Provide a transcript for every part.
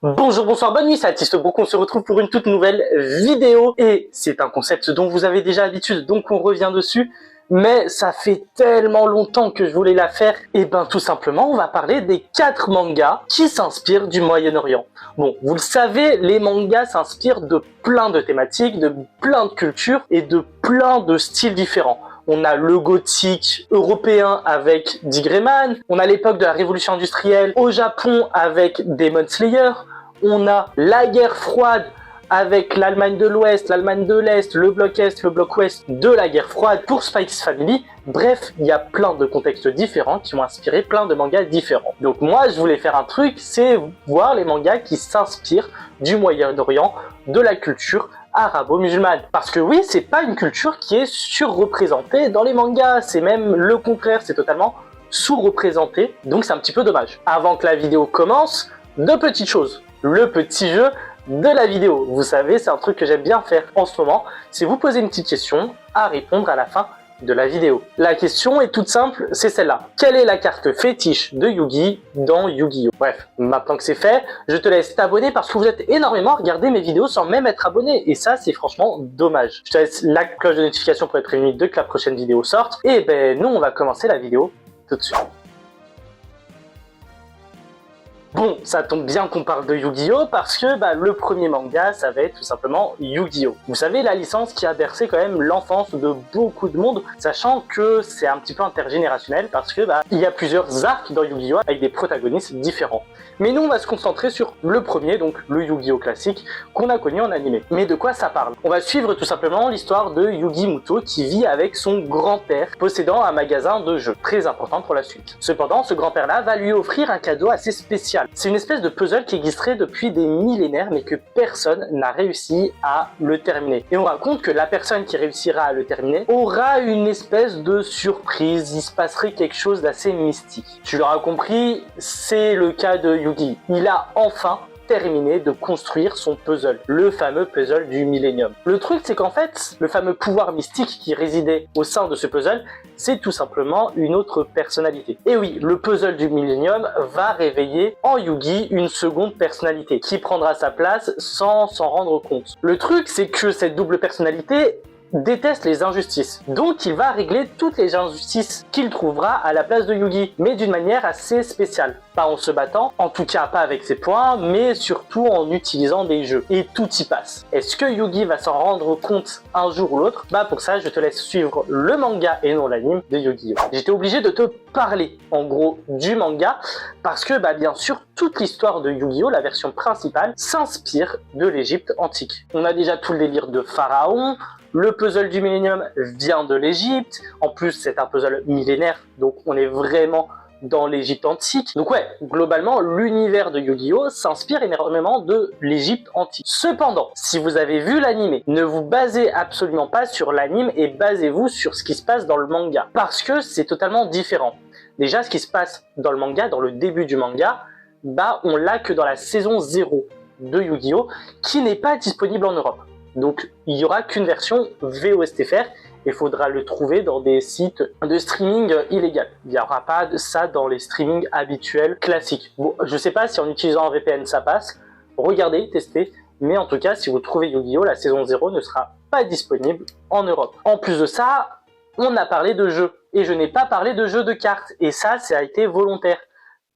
Bonjour, bonsoir, bonne nuit, c'est Artiste Brook, on se retrouve pour une toute nouvelle vidéo et c'est un concept dont vous avez déjà l'habitude, donc on revient dessus, mais ça fait tellement longtemps que je voulais la faire, et ben tout simplement on va parler des 4 mangas qui s'inspirent du Moyen-Orient. Bon, vous le savez, les mangas s'inspirent de plein de thématiques, de plein de cultures et de plein de styles différents. On a le gothique européen avec Dick Grayman, on a l'époque de la révolution industrielle au Japon avec Demon Slayer, on a la guerre froide avec l'Allemagne de l'Ouest, l'Allemagne de l'Est, le bloc Est, le bloc Ouest de la guerre froide pour Spy X Family. Bref, il y a plein de contextes différents qui ont inspiré plein de mangas différents. Donc moi, je voulais faire un truc, c'est voir les mangas qui s'inspirent du Moyen-Orient, de la culture arabo-musulmane. Parce que oui, c'est pas une culture qui est surreprésentée dans les mangas, c'est même le contraire, c'est totalement sous-représenté, donc c'est un petit peu dommage. Avant que la vidéo commence, deux petites choses. Le petit jeu de la vidéo. Vous savez, c'est un truc que j'aime bien faire en ce moment, c'est vous poser une petite question à répondre à la fin de la vidéo. La question est toute simple, c'est celle-là. Quelle est la carte fétiche de Yu-Gi dans Yu-Gi-Oh? Bref, maintenant que c'est fait, je te laisse t'abonner parce que vous êtes énormément à regarder mes vidéos sans même être abonné. Et ça, c'est franchement dommage. Je te laisse la cloche de notification pour être prévenu dès que la prochaine vidéo sorte. Et ben, nous, on va commencer la vidéo tout de suite. Bon, ça tombe bien qu'on parle de Yu-Gi-Oh! Parce que le premier manga, ça va être tout simplement Yu-Gi-Oh! Vous savez, la licence qui a bercé quand même l'enfance de beaucoup de monde, sachant que c'est un petit peu intergénérationnel parce que il y a plusieurs arcs dans Yu-Gi-Oh! Avec des protagonistes différents. Mais nous, on va se concentrer sur le premier, donc le Yu-Gi-Oh! Classique, qu'on a connu en animé. Mais de quoi ça parle? On va suivre tout simplement l'histoire de Yugi Muto qui vit avec son grand-père, possédant un magasin de jeux, très important pour la suite. Cependant, ce grand-père-là va lui offrir un cadeau assez spécial. C'est une espèce de puzzle qui existerait depuis des millénaires mais que personne n'a réussi à le terminer. Et on raconte que la personne qui réussira à le terminer aura une espèce de surprise, il se passerait quelque chose d'assez mystique. Tu l'auras compris, c'est le cas de Yugi. Il a enfin terminé de construire son puzzle, le fameux puzzle du Millennium. Le truc, c'est qu'en fait, le fameux pouvoir mystique qui résidait au sein de ce puzzle, c'est tout simplement une autre personnalité. Et oui, le puzzle du Millennium va réveiller en Yugi une seconde personnalité qui prendra sa place sans s'en rendre compte. Le truc, c'est que cette double personnalité déteste les injustices. Donc il va régler toutes les injustices qu'il trouvera à la place de Yugi, mais d'une manière assez spéciale. Pas en se battant, en tout cas pas avec ses poings, mais surtout en utilisant des jeux. Et tout y passe. Est-ce que Yugi va s'en rendre compte un jour ou l'autre? Pour ça, je te laisse suivre le manga et non l'anime de Yu-Gi-Oh! J'étais obligé de te parler, en gros, du manga, parce que, bien sûr, toute l'histoire de Yu-Gi-Oh!, la version principale, s'inspire de l'Égypte antique. On a déjà tout le délire de Pharaon, le puzzle du Millennium vient de l'Égypte, en plus c'est un puzzle millénaire, donc on est vraiment dans l'Égypte antique. Donc ouais, globalement, l'univers de Yu-Gi-Oh! S'inspire énormément de l'Égypte antique. Cependant, si vous avez vu l'anime, ne vous basez absolument pas sur l'anime et basez-vous sur ce qui se passe dans le manga, parce que c'est totalement différent. Déjà, ce qui se passe dans le manga, dans le début du manga, on l'a que dans la saison 0 de Yu-Gi-Oh! Qui n'est pas disponible en Europe. Donc il n'y aura qu'une version VOSTFR et il faudra le trouver dans des sites de streaming illégal. Il n'y aura pas de ça dans les streamings habituels classiques. Bon, je ne sais pas si en utilisant un VPN ça passe, regardez, testez, mais en tout cas si vous trouvez Yu-Gi-Oh! La saison 0 ne sera pas disponible en Europe. En plus de ça, on a parlé de jeux, et je n'ai pas parlé de jeux de cartes, et ça a été volontaire.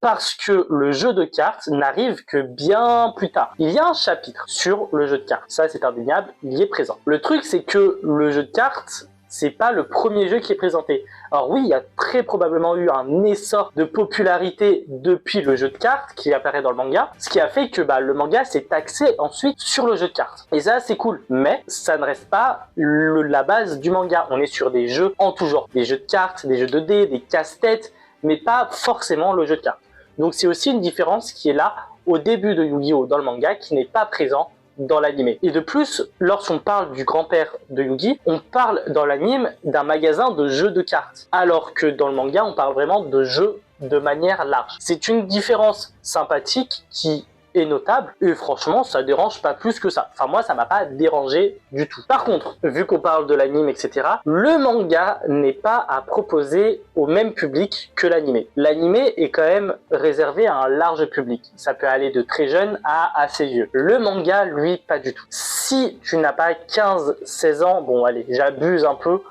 Parce que le jeu de cartes n'arrive que bien plus tard. Il y a un chapitre sur le jeu de cartes, ça c'est indéniable, il y est présent. Le truc c'est que le jeu de cartes, c'est pas le premier jeu qui est présenté. Alors oui, il y a très probablement eu un essor de popularité depuis le jeu de cartes qui apparaît dans le manga, ce qui a fait que le manga s'est axé ensuite sur le jeu de cartes. Et ça c'est cool, mais ça ne reste pas la base du manga. On est sur des jeux en tout genre, des jeux de cartes, des jeux de dés, des casse-têtes, mais pas forcément le jeu de cartes. Donc c'est aussi une différence qui est là au début de Yu-Gi-Oh! Dans le manga qui n'est pas présent dans l'anime. Et de plus, lorsqu'on parle du grand-père de Yugi, on parle dans l'anime d'un magasin de jeux de cartes. Alors que dans le manga, on parle vraiment de jeux de manière large. C'est une différence sympathique qui est notable et franchement ça dérange pas plus que ça. Enfin moi ça m'a pas dérangé du tout. Par contre, vu qu'on parle de l'anime etc, le manga n'est pas à proposer au même public que l'anime. L'anime est quand même réservé à un large public. Ça peut aller de très jeune à assez vieux. Le manga, lui, pas du tout. Si tu n'as pas 15-16 ans, bon allez, j'abuse un peu,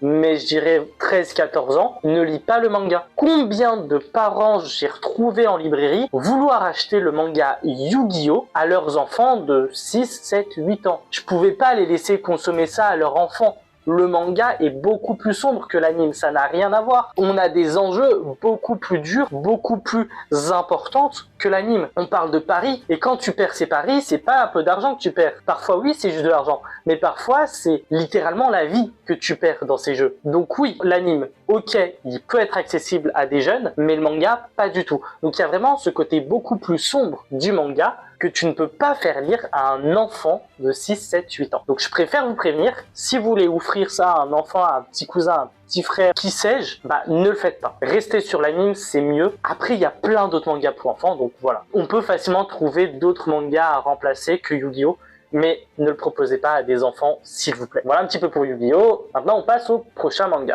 mais je dirais 13-14 ans, ne lis pas le manga. Combien de parents j'ai retrouvé en librairie vouloir acheter le manga Yu-Gi-Oh à leurs enfants de 6, 7, 8 ans. Je pouvais pas les laisser consommer ça à leurs enfants. Le manga est beaucoup plus sombre que l'anime, ça n'a rien à voir. On a des enjeux beaucoup plus durs, beaucoup plus importants que l'anime. On parle de paris, et quand tu perds ces paris, c'est pas un peu d'argent que tu perds. Parfois oui, c'est juste de l'argent, mais parfois c'est littéralement la vie que tu perds dans ces jeux. Donc oui, l'anime, ok, il peut être accessible à des jeunes, mais le manga, pas du tout. Donc il y a vraiment ce côté beaucoup plus sombre du manga que tu ne peux pas faire lire à un enfant de 6, 7, 8 ans. Donc je préfère vous prévenir, si vous voulez offrir ça à un enfant, à un petit cousin, à un petit frère, qui sais-je, ne le faites pas. Restez sur l'anime, c'est mieux. Après, il y a plein d'autres mangas pour enfants, donc voilà. On peut facilement trouver d'autres mangas à remplacer que Yu-Gi-Oh! Mais ne le proposez pas à des enfants, s'il vous plaît. Voilà un petit peu pour Yu-Gi-Oh! Maintenant, on passe au prochain manga.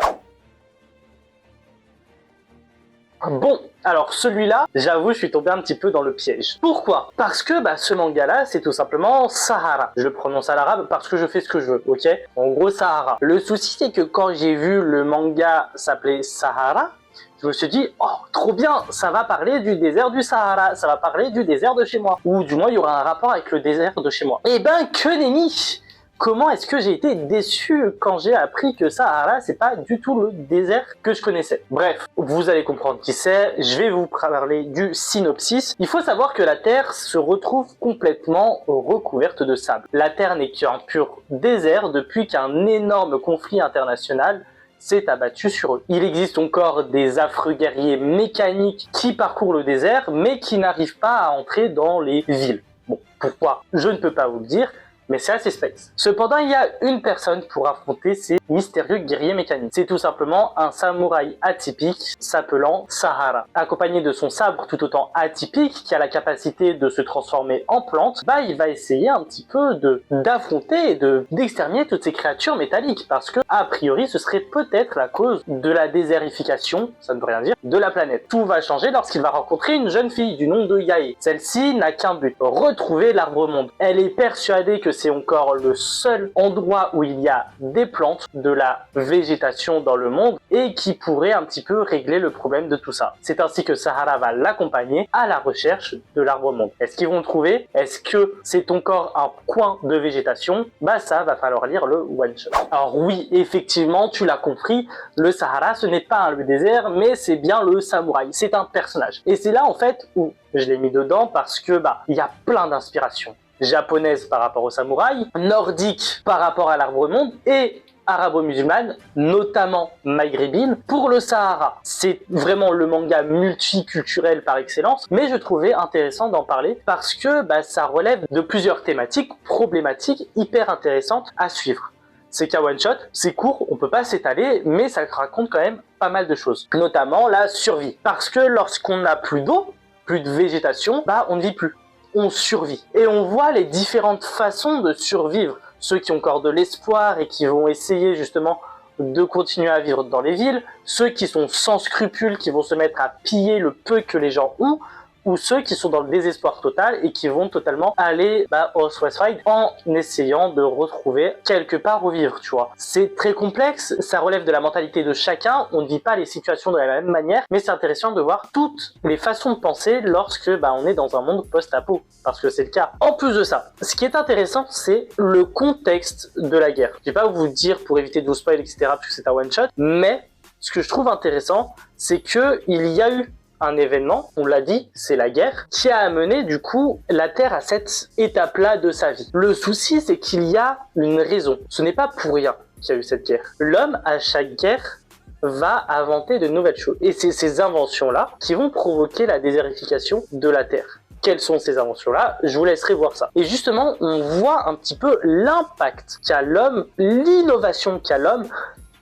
Bon, alors celui-là, j'avoue, je suis tombé un petit peu dans le piège. Pourquoi? Parce que ce manga-là, c'est tout simplement Sahara. Je le prononce à l'arabe parce que je fais ce que je veux, ok? En gros, Sahara. Le souci, c'est que quand j'ai vu le manga s'appeler Sahara, je me suis dit, oh, trop bien, ça va parler du désert du Sahara, ça va parler du désert de chez moi. Ou du moins, il y aura un rapport avec le désert de chez moi. Eh ben, que nenni! Comment est-ce que j'ai été déçu quand j'ai appris que Sahara, c'est pas du tout le désert que je connaissais. Bref, vous allez comprendre qui c'est, je vais vous parler du synopsis. Il faut savoir que la Terre se retrouve complètement recouverte de sable. La Terre n'est qu'un pur désert depuis qu'un énorme conflit international s'est abattu sur eux. Il existe encore des affreux guerriers mécaniques qui parcourent le désert, mais qui n'arrivent pas à entrer dans les villes. Bon, pourquoi? Je ne peux pas vous le dire, mais c'est assez space. Cependant, il y a une personne pour affronter ces mystérieux guerriers mécaniques. C'est tout simplement un samouraï atypique s'appelant Sahara. Accompagné de son sabre tout autant atypique qui a la capacité de se transformer en plante, il va essayer un petit peu d'affronter et d'exterminer toutes ces créatures métalliques parce que, a priori, ce serait peut-être la cause de la déserification, ça ne veut rien dire, de la planète. Tout va changer lorsqu'il va rencontrer une jeune fille du nom de Yae. Celle-ci n'a qu'un but, retrouver l'arbre monde. Elle est persuadée que c'est encore le seul endroit où il y a des plantes, de la végétation dans le monde et qui pourrait un petit peu régler le problème de tout ça. C'est ainsi que Sahara va l'accompagner à la recherche de l'arbre monde. Est-ce qu'ils vont le trouver? Est-ce que c'est encore un coin de végétation? Ça va falloir lire le one shot. Alors oui, effectivement, tu l'as compris, le Sahara ce n'est pas le désert, mais c'est bien le samouraï. C'est un personnage. Et c'est là en fait où je l'ai mis dedans parce que il y a plein d'inspirations. Japonaise par rapport au samouraï, nordique par rapport à l'arbre monde et arabo-musulmane, notamment maghrébine, pour le Sahara. C'est vraiment le manga multiculturel par excellence, mais je trouvais intéressant d'en parler parce que ça relève de plusieurs thématiques problématiques hyper intéressantes à suivre. C'est qu'à one shot, c'est court, on peut pas s'étaler, mais ça raconte quand même pas mal de choses, notamment la survie. Parce que lorsqu'on n'a plus d'eau, plus de végétation, on ne vit plus. On survit. Et on voit les différentes façons de survivre. Ceux qui ont encore de l'espoir et qui vont essayer justement de continuer à vivre dans les villes, ceux qui sont sans scrupules, qui vont se mettre à piller le peu que les gens ont, ou ceux qui sont dans le désespoir total et qui vont totalement aller au suicide en essayant de retrouver quelque part où vivre, tu vois. C'est très complexe, ça relève de la mentalité de chacun, on ne vit pas les situations de la même manière, mais c'est intéressant de voir toutes les façons de penser lorsque on est dans un monde post-apo, parce que c'est le cas. En plus de ça, ce qui est intéressant, c'est le contexte de la guerre. Je vais pas vous dire pour éviter de vous spoil, etc., parce que c'est un one-shot, mais ce que je trouve intéressant, c'est que il y a eu un événement, on l'a dit, c'est la guerre, qui a amené du coup la Terre à cette étape-là de sa vie. Le souci, c'est qu'il y a une raison. Ce n'est pas pour rien qu'il y a eu cette guerre. L'homme, à chaque guerre, va inventer de nouvelles choses. Et c'est ces inventions-là qui vont provoquer la déserification de la Terre. Quelles sont ces inventions-là? Je vous laisserai voir ça. Et justement, on voit un petit peu l'impact qu'a l'homme, l'innovation qu'a l'homme,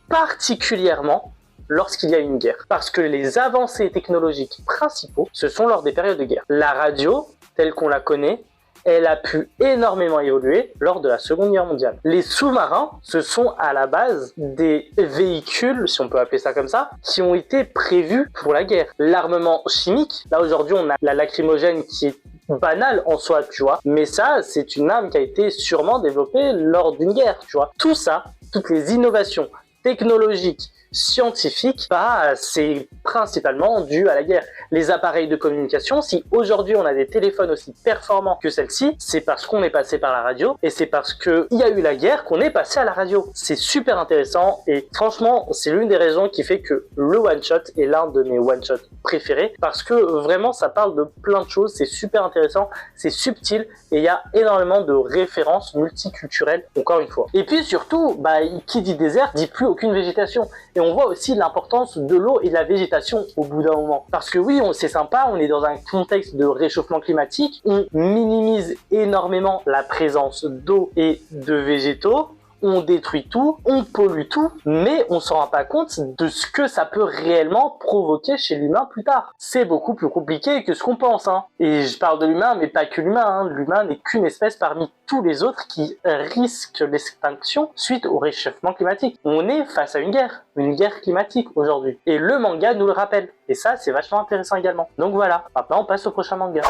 particulièrement lorsqu'il y a une guerre. Parce que les avancées technologiques principaux, ce sont lors des périodes de guerre. La radio telle qu'on la connaît, elle a pu énormément évoluer lors de la Seconde Guerre mondiale. Les sous-marins, ce sont à la base des véhicules, si on peut appeler ça comme ça, qui ont été prévus pour la guerre. L'armement chimique, là aujourd'hui on a la lacrymogène qui est banale en soi, tu vois, mais ça, c'est une arme qui a été sûrement développée lors d'une guerre, tu vois. Tout ça, toutes les innovations technologiques, scientifiques, bah, c'est principalement dû à la guerre. Les appareils de communication, si aujourd'hui on a des téléphones aussi performants que celle-ci, c'est parce qu'on est passé par la radio et c'est parce qu'il y a eu la guerre qu'on est passé à la radio. C'est super intéressant et franchement, c'est l'une des raisons qui fait que le one-shot est l'un de mes one-shots préférés parce que vraiment ça parle de plein de choses, c'est super intéressant, c'est subtil et il y a énormément de références multiculturelles, encore une fois. Et puis surtout, bah, qui dit désert dit plus aucune végétation. Et on voit aussi l'importance de l'eau et de la végétation au bout d'un moment. Parce que oui, c'est sympa, on est dans un contexte de réchauffement climatique, on minimise énormément la présence d'eau et de végétaux, on détruit tout, on pollue tout, mais on s'en rend pas compte de ce que ça peut réellement provoquer chez l'humain plus tard. C'est beaucoup plus compliqué que ce qu'on pense, hein. Et je parle de l'humain, mais pas que l'humain, hein. L'humain n'est qu'une espèce parmi tous les autres qui risquent l'extinction suite au réchauffement climatique. On est face à une guerre climatique aujourd'hui. Et le manga nous le rappelle. Et ça, c'est vachement intéressant également. Donc voilà, maintenant on passe au prochain manga.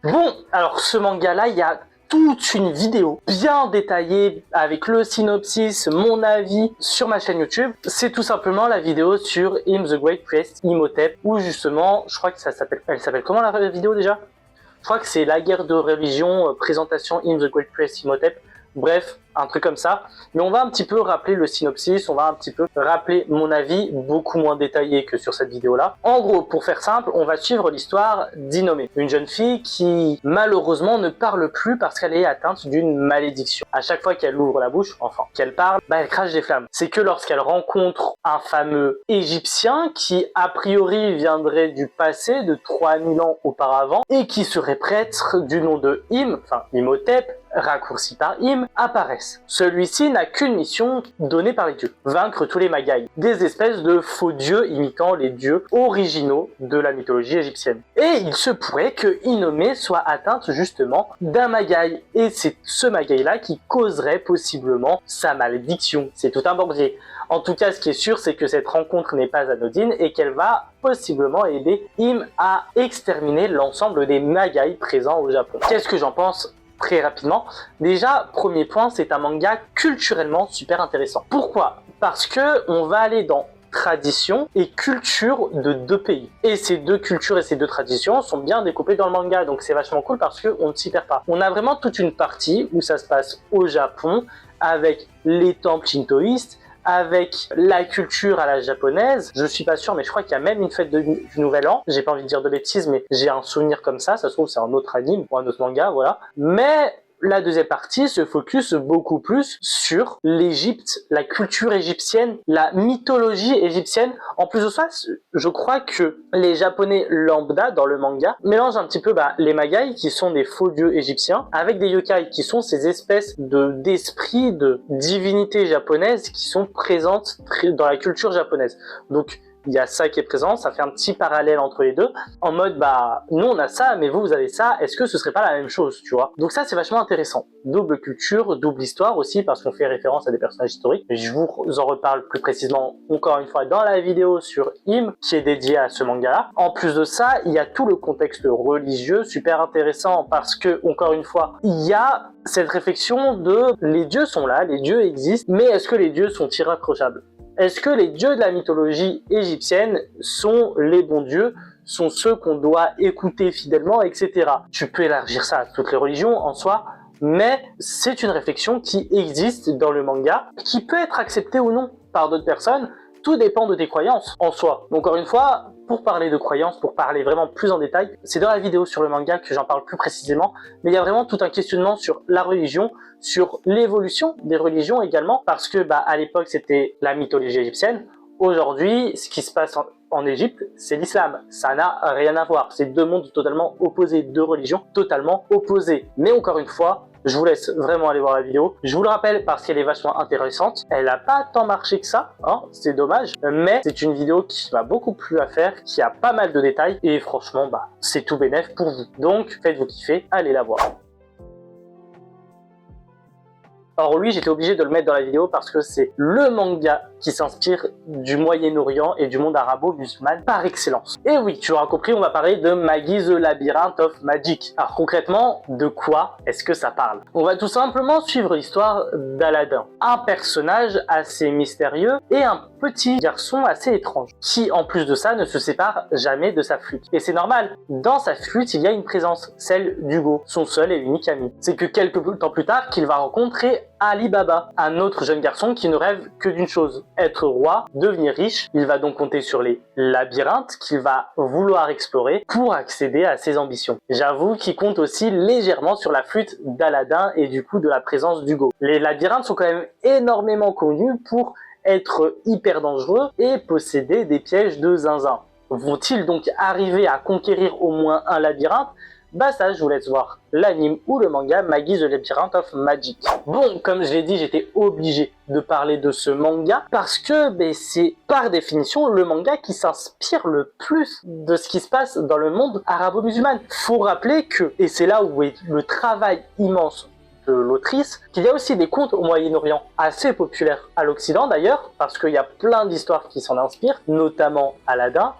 Bon, alors ce manga-là, il y a toute une vidéo bien détaillée avec le synopsis, mon avis sur ma chaîne YouTube. C'est tout simplement la vidéo sur Im the Great Priest Imhotep, où justement, je crois que elle s'appelle comment la vidéo déjà? Je crois que c'est la guerre de religion, présentation Im the Great Priest Imhotep. Bref, un truc comme ça. Mais on va un petit peu rappeler le synopsis, on va un petit peu rappeler mon avis, beaucoup moins détaillé que sur cette vidéo-là. En gros, pour faire simple, on va suivre l'histoire d'Inome, une jeune fille qui malheureusement ne parle plus parce qu'elle est atteinte d'une malédiction. À chaque fois qu'elle ouvre la bouche, enfin qu'elle parle, bah elle crache des flammes. C'est que lorsqu'elle rencontre un fameux Égyptien qui a priori viendrait du passé de 3000 ans auparavant et qui serait prêtre du nom de Imhotep, raccourci par Im, apparaissent. Celui-ci n'a qu'une mission donnée par les dieux, vaincre tous les Magai, des espèces de faux dieux imitant les dieux originaux de la mythologie égyptienne. Et il se pourrait que Inome soit atteinte justement d'un Magai, et c'est ce Magai-là qui causerait possiblement sa malédiction. C'est tout un bordier. En tout cas, ce qui est sûr, c'est que cette rencontre n'est pas anodine et qu'elle va possiblement aider Im à exterminer l'ensemble des Magai présents au Japon. Qu'est-ce que j'en pense ? Très rapidement. Déjà, premier point, c'est un manga culturellement super intéressant. Pourquoi? Parce que on va aller dans tradition et culture de deux pays. Et ces deux cultures et ces deux traditions sont bien découpées dans le manga, donc c'est vachement cool parce qu'on ne s'y perd pas. On a vraiment toute une partie où ça se passe au Japon, avec les temples shintoïstes, avec la culture à la japonaise. Je suis pas sûr, mais je crois qu'il y a même une fête du Nouvel An. J'ai pas envie de dire de bêtises, mais j'ai un souvenir comme ça. Ça se trouve, c'est un autre anime ou un autre manga, voilà. Mais la deuxième partie se focus beaucoup plus sur l'Égypte, la culture égyptienne, la mythologie égyptienne. En plus de ça, je crois que les Japonais lambda dans le manga mélangent un petit peu les Magai, qui sont des faux dieux égyptiens, avec des yokai, qui sont ces espèces d'esprits, de divinités japonaises qui sont présentes dans la culture japonaise. Donc, il y a ça qui est présent, ça fait un petit parallèle entre les deux, en mode nous on a ça, mais vous avez ça, est-ce que ce serait pas la même chose, tu vois? Donc ça c'est vachement intéressant. Double culture, double histoire aussi, parce qu'on fait référence à des personnages historiques. Je vous en reparle plus précisément encore une fois dans la vidéo sur Im, qui est dédiée à ce manga-là. En plus de ça, il y a tout le contexte religieux, super intéressant, parce que, encore une fois, il y a cette réflexion de les dieux sont là, les dieux existent, mais est-ce que les dieux sont irréprochables? Est-ce que les dieux de la mythologie égyptienne sont les bons dieux, sont ceux qu'on doit écouter fidèlement, etc. Tu peux élargir ça à toutes les religions en soi, mais c'est une réflexion qui existe dans le manga, qui peut être acceptée ou non par d'autres personnes. Tout dépend de tes croyances en soi. Donc encore une fois, pour parler de croyances, pour parler vraiment plus en détail, c'est dans la vidéo sur le manga que j'en parle plus précisément, mais il y a vraiment tout un questionnement sur la religion, sur l'évolution des religions également, parce que à l'époque c'était la mythologie égyptienne. Aujourd'hui, ce qui se passe en Égypte, c'est l'islam. Ça n'a rien à voir. C'est deux mondes totalement opposés, deux religions totalement opposées. Mais encore une fois, je vous laisse vraiment aller voir la vidéo. Je vous le rappelle parce qu'elle est vachement intéressante. Elle n'a pas tant marché que ça, hein, c'est dommage. Mais c'est une vidéo qui m'a beaucoup plu à faire, qui a pas mal de détails. Et franchement, c'est tout bénef pour vous. Donc, faites-vous kiffer, allez la voir. Alors lui, j'étais obligé de le mettre dans la vidéo parce que c'est le manga qui s'inspire du Moyen-Orient et du monde arabo-musulman par excellence. Et oui, tu auras compris, on va parler de Maggie the Labyrinth of Magic. Alors concrètement, de quoi est-ce que ça parle? On va tout simplement suivre l'histoire d'Aladin, un personnage assez mystérieux et un petit garçon assez étrange, qui en plus de ça ne se sépare jamais de sa flûte. Et c'est normal, dans sa flûte, il y a une présence, celle d'Hugo, son seul et unique ami. C'est que quelques temps plus tard qu'il va rencontrer Ali Baba, un autre jeune garçon qui ne rêve que d'une chose, être roi, devenir riche. Il va donc compter sur les labyrinthes qu'il va vouloir explorer pour accéder à ses ambitions. J'avoue qu'il compte aussi légèrement sur la flûte d'Aladin et du coup de la présence d'Hugo. Les labyrinthes sont quand même énormément connus pour être hyper dangereux et posséder des pièges de zinzin. Vont-ils donc arriver à conquérir au moins un labyrinthe? Ça, je vous laisse voir l'anime ou le manga Maggie the Labyrinth of Magic. Bon, comme je l'ai dit, j'étais obligé de parler de ce manga parce que c'est par définition le manga qui s'inspire le plus de ce qui se passe dans le monde arabo-musulman. Faut rappeler que, et c'est là où est le travail immense de l'autrice, qu'il y a aussi des contes au Moyen-Orient assez populaires à l'Occident d'ailleurs, parce qu'il y a plein d'histoires qui s'en inspirent, notamment Aladin.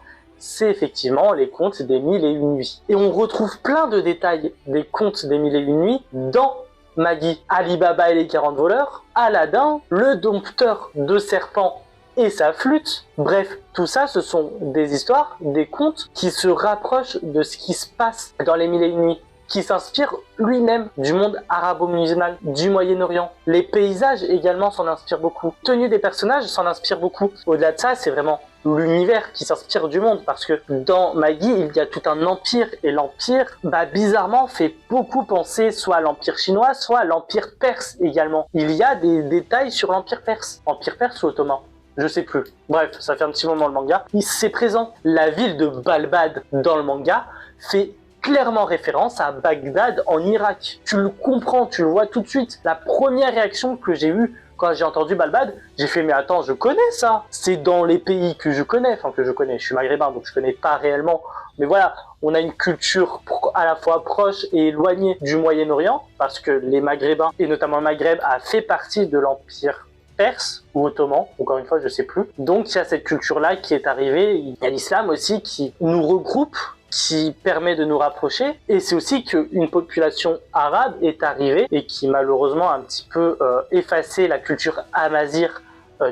C'est effectivement les contes des 1001 nuits. Et on retrouve plein de détails des contes des 1001 nuits dans Maggie. Ali Baba et les 40 voleurs, Aladin, le dompteur de serpents et sa flûte. Bref, tout ça, ce sont des histoires, des contes qui se rapprochent de ce qui se passe dans les 1001 nuits, qui s'inspire lui-même du monde arabo-musulman, du Moyen-Orient. Les paysages également s'en inspirent beaucoup. La tenue des personnages s'en inspire beaucoup. Au-delà de ça, c'est vraiment l'univers qui s'inspire du monde, parce que dans Maggie, il y a tout un empire, et l'empire, bizarrement, fait beaucoup penser soit à l'empire chinois, soit à l'empire perse également. Il y a des détails sur l'empire perse. Empire perse ou ottoman? Je sais plus. Bref, ça fait un petit moment le manga. C'est présent. La ville de Balbad dans le manga fait clairement référence à Bagdad en Irak. Tu le comprends, tu le vois tout de suite. La première réaction que j'ai eue quand j'ai entendu Balbad, j'ai fait mais attends, je connais ça. C'est dans les pays que je connais, je suis maghrébin donc je connais pas réellement. Mais voilà, on a une culture à la fois proche et éloignée du Moyen-Orient parce que les Maghrébins et notamment le Maghreb a fait partie de l'empire perse ou ottoman, encore une fois je sais plus. Donc il y a cette culture-là qui est arrivée, il y a l'islam aussi qui nous regroupe, qui permet de nous rapprocher, et c'est aussi qu'une population arabe est arrivée et qui malheureusement a un petit peu effacé la culture amazigh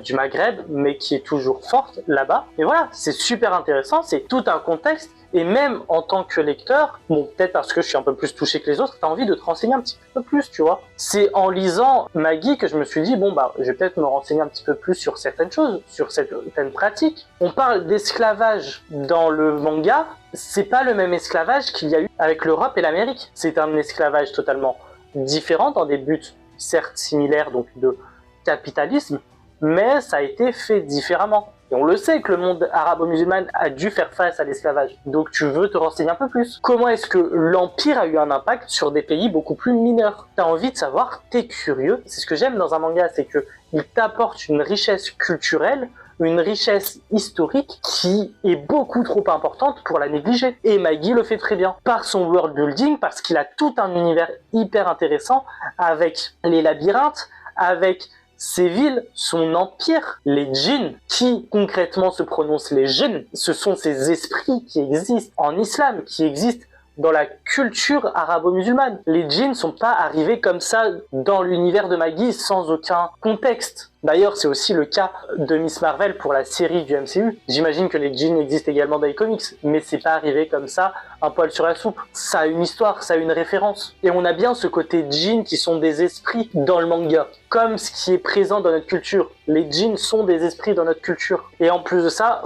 du Maghreb, mais qui est toujours forte là-bas. Et voilà, c'est super intéressant, c'est tout un contexte, et même en tant que lecteur, bon peut-être parce que je suis un peu plus touché que les autres, t'as envie de te renseigner un petit peu plus, tu vois. C'est en lisant Maggie que je me suis dit, je vais peut-être me renseigner un petit peu plus sur certaines choses, sur certaines pratiques. On parle d'esclavage dans le manga, c'est pas le même esclavage qu'il y a eu avec l'Europe et l'Amérique. C'est un esclavage totalement différent dans des buts certes similaires, donc de capitalisme, mais ça a été fait différemment. Et on le sait que le monde arabo-musulman a dû faire face à l'esclavage. Donc tu veux te renseigner un peu plus. Comment est-ce que l'Empire a eu un impact sur des pays beaucoup plus mineurs? T'as envie de savoir, t'es curieux. C'est ce que j'aime dans un manga, c'est qu'il t'apporte une richesse culturelle, une richesse historique qui est beaucoup trop importante pour la négliger. Et Maggie le fait très bien. Par son world building, parce qu'il a tout un univers hyper intéressant avec les labyrinthes, avec ces villes, son empire, les djinns, qui concrètement se prononcent les djinns, ce sont ces esprits qui existent en islam, qui existent dans la culture arabo-musulmane. Les djinns ne sont pas arrivés comme ça dans l'univers de Maggie sans aucun contexte. D'ailleurs, c'est aussi le cas de Miss Marvel pour la série du MCU. J'imagine que les djinns existent également dans les comics, mais c'est pas arrivé comme ça, un poil sur la soupe. Ça a une histoire, ça a une référence. Et on a bien ce côté djinns qui sont des esprits dans le manga, comme ce qui est présent dans notre culture. Les djinns sont des esprits dans notre culture. Et en plus de ça,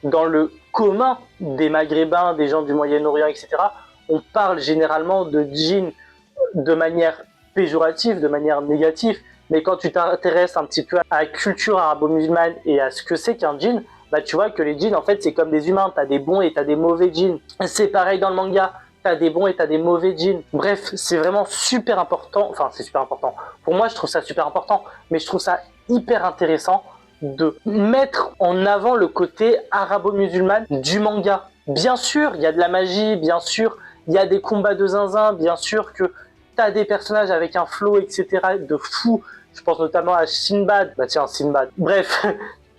dans le commun des Maghrébins, des gens du Moyen-Orient, etc., on parle généralement de djinns de manière péjorative, de manière négative, mais quand tu t'intéresses un petit peu à la culture arabo-musulmane et à ce que c'est qu'un djinn, bah tu vois que les djinns en fait c'est comme des humains, t'as des bons et t'as des mauvais djinns. C'est pareil dans le manga, t'as des bons et t'as des mauvais djinns. Bref, c'est vraiment super important, enfin c'est super important. Pour moi je trouve ça super important, mais je trouve ça hyper intéressant de mettre en avant le côté arabo-musulman du manga. Bien sûr, il y a de la magie, bien sûr, il y a des combats de zinzin, bien sûr que t'as des personnages avec un flow, etc. de fou. Je pense notamment à Sinbad. Bah tiens, Sinbad. Bref,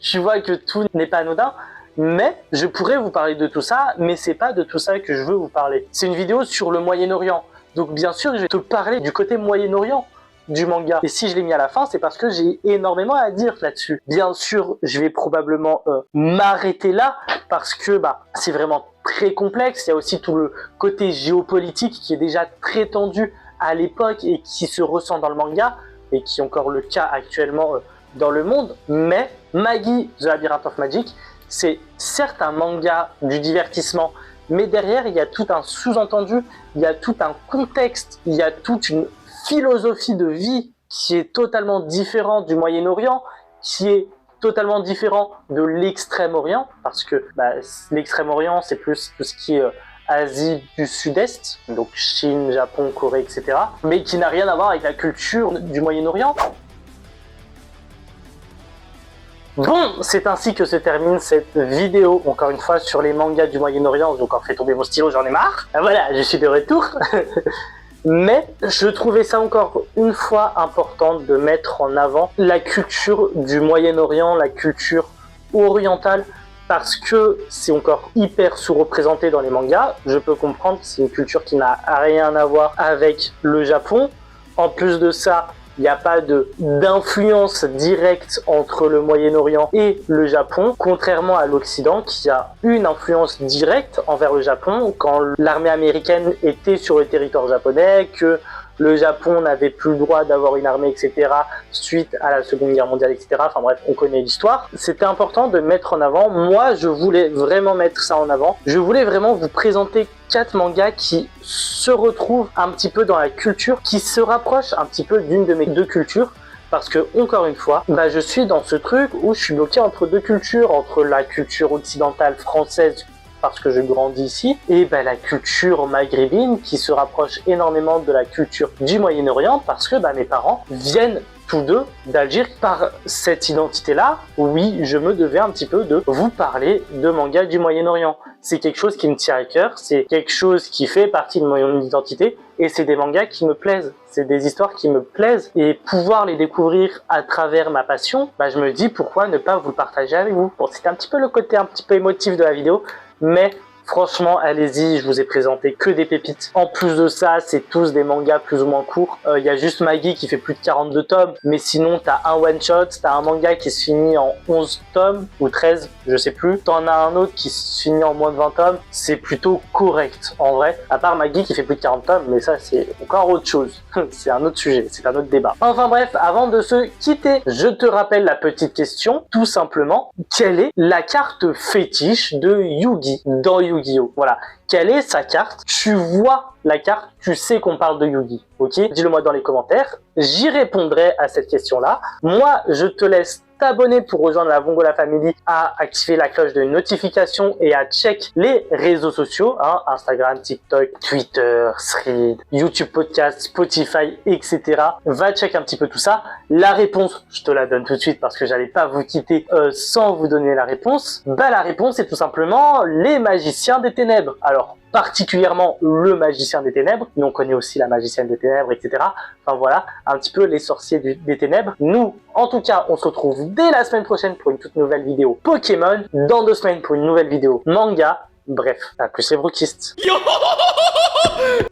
tu vois que tout n'est pas anodin. Mais je pourrais vous parler de tout ça, mais c'est pas de tout ça que je veux vous parler. C'est une vidéo sur le Moyen-Orient. Donc bien sûr, je vais te parler du côté Moyen-Orient du manga. Et si je l'ai mis à la fin, c'est parce que j'ai énormément à dire là-dessus. Bien sûr, je vais probablement m'arrêter là, parce que bah c'est vraiment très complexe. Il y a aussi tout le côté géopolitique qui est déjà très tendu à l'époque et qui se ressent dans le manga, et qui est encore le cas actuellement dans le monde. Mais Magi, The Labyrinth of Magic, c'est certes un manga du divertissement, mais derrière il y a tout un sous-entendu, il y a tout un contexte, il y a toute une philosophie de vie qui est totalement différente du Moyen-Orient, qui est totalement différent de l'Extrême-Orient, parce que bah, l'Extrême-Orient c'est plus tout ce qui est Asie du Sud-Est, donc Chine, Japon, Corée, etc., mais qui n'a rien à voir avec la culture du Moyen-Orient. Bon, c'est ainsi que se termine cette vidéo, encore une fois, sur les mangas du Moyen-Orient. J'ai encore fait tomber mon stylo, j'en ai marre. Voilà, je suis de retour. Mais je trouvais ça encore une fois important de mettre en avant la culture du Moyen-Orient, la culture orientale, parce que c'est encore hyper sous-représenté dans les mangas. Je peux comprendre, c'est une culture qui n'a rien à voir avec le Japon. En plus de ça, il n'y a pas d'influence directe entre le Moyen-Orient et le Japon, contrairement à l'Occident qui a une influence directe envers le Japon quand l'armée américaine était sur le territoire japonais, que le Japon n'avait plus le droit d'avoir une armée, etc. suite à la Seconde Guerre mondiale, etc. Enfin bref, on connaît l'histoire. C'était important de mettre en avant. Moi, je voulais vraiment mettre ça en avant. Je voulais vraiment vous présenter 4 mangas qui se retrouvent un petit peu dans la culture, qui se rapprochent un petit peu d'une de mes 2 cultures. Parce que, encore une fois, bah, je suis dans ce truc où je suis bloqué entre 2 cultures, entre la culture occidentale française, parce que je grandis ici, et bah, la culture maghrébine qui se rapproche énormément de la culture du Moyen-Orient, parce que bah, mes parents viennent tous deux d'Algérie. Par cette identité-là, oui, je me devais un petit peu de vous parler de mangas du Moyen-Orient. C'est quelque chose qui me tient à cœur, c'est quelque chose qui fait partie de mon identité, et c'est des mangas qui me plaisent. C'est des histoires qui me plaisent, et pouvoir les découvrir à travers ma passion, bah, je me dis pourquoi ne pas vous le partager avec vous. Bon, c'était un petit peu le côté un petit peu émotif de la vidéo, mais franchement, allez-y, je vous ai présenté que des pépites. En plus de ça, c'est tous des mangas plus ou moins courts. Il y a juste Magi qui fait plus de 42 tomes, mais sinon, t'as un one-shot, t'as un manga qui se finit en 11 tomes, ou 13, je sais plus. T'en as un autre qui se finit en moins de 20 tomes. C'est plutôt correct, en vrai. À part Magi qui fait plus de 40 tomes, mais ça, c'est encore autre chose. C'est un autre sujet, c'est un autre débat. Enfin bref, avant de se quitter, je te rappelle la petite question, tout simplement. Quelle est la carte fétiche de Yugi dans Yu-Gi-Oh! Voilà. Quelle est sa carte? Tu vois la carte, tu sais qu'on parle de Yugi. Ok? Dis-le moi dans les commentaires. J'y répondrai à cette question-là. Moi, je te laisse t'abonner pour rejoindre la Vongola Family, à activer la cloche de notification et à check les réseaux sociaux, hein, Instagram, TikTok, Twitter, Thread, YouTube Podcast, Spotify, etc. Va check un petit peu tout ça. La réponse, je te la donne tout de suite parce que j'allais pas vous quitter sans vous donner la réponse. Bah la réponse est tout simplement les magiciens des ténèbres. Alors, particulièrement le magicien des ténèbres, mais on connaît aussi la magicienne des ténèbres, etc. Enfin voilà, un petit peu les sorciers des ténèbres. Nous, en tout cas, on se retrouve dès la semaine prochaine pour une toute nouvelle vidéo Pokémon, dans 2 semaines pour une nouvelle vidéo manga. Bref, à plus les brookistes.